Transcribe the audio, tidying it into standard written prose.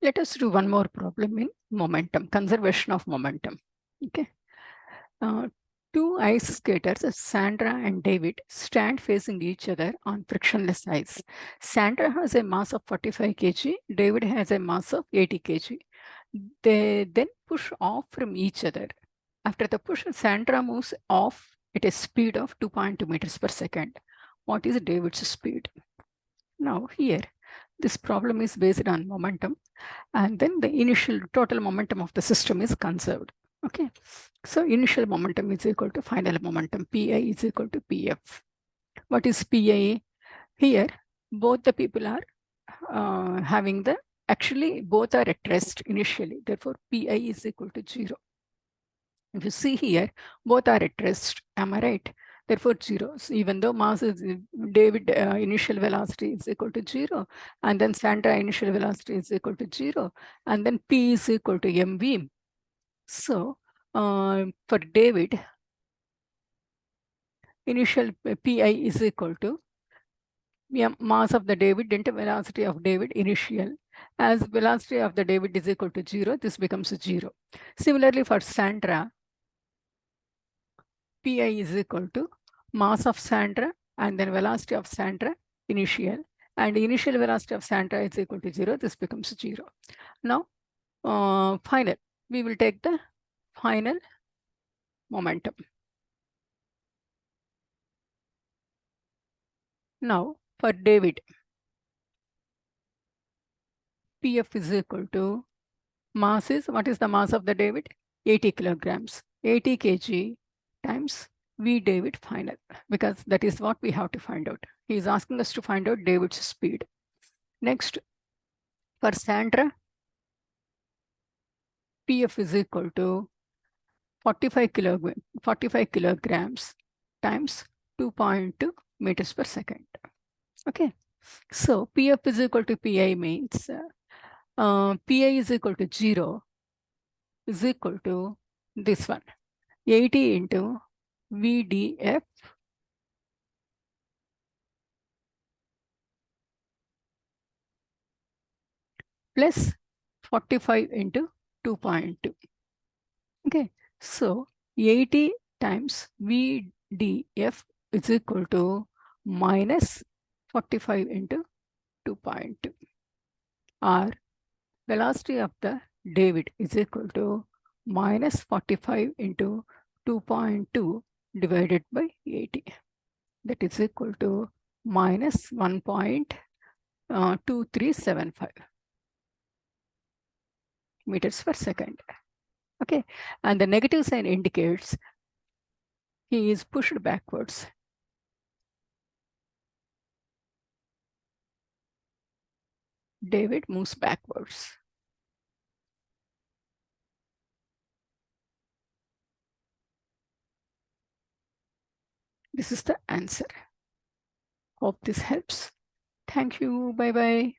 Let us do one more problem in momentum, conservation of momentum. Okay. Two ice skaters, Sandra and David, stand facing each other on frictionless ice. Sandra has a mass of 45 kg, David has a mass of 80 kg. They then push off from each other. After the push, Sandra moves off at a speed of 2.2 meters per second. What is David's speed? Now here, this problem is based on momentum, and then the initial total momentum of the system is conserved. Okay, so initial momentum is equal to final momentum, PI is equal to PF. What is PI? Here, both the people are having the, actually both are at rest initially, therefore PI is equal to 0. If you see here, both are at rest, am I right? Therefore 0. So even though mass is David initial velocity is equal to 0, and then Sandra initial velocity is equal to 0, and then P is equal to mv. So for David, initial Pi is equal to mass of the David into velocity of David initial. As velocity of the David is equal to 0, this becomes 0. Similarly for Sandra, Pi is equal to mass of Sandra and then velocity of Sandra initial, and initial velocity of Sandra is equal to 0. This becomes 0. Now, final, we will take the final momentum. Now, for David, PF is equal to mass is, what is the mass of the David? 80 kilograms, 80 kg times V David final, because that is what we have to find out. He is asking us to find out David's speed. Next, for Sandra, PF is equal to 45 kilograms times 2.2 meters per second. Okay, so PF is equal to PI means PI is equal to 0 is equal to this one, 80 into VDF plus 45 into 2.2. Okay, so 80 times VDF is equal to minus 45 into 2.2. Or velocity of the David is equal to minus 45 into 2.2 divided by 80. That is equal to minus 1.2375 meters per second. Okay, and the negative sign indicates he is pushed backwards. David moves backwards. This is the answer. Hope this helps. Thank you. Bye-bye.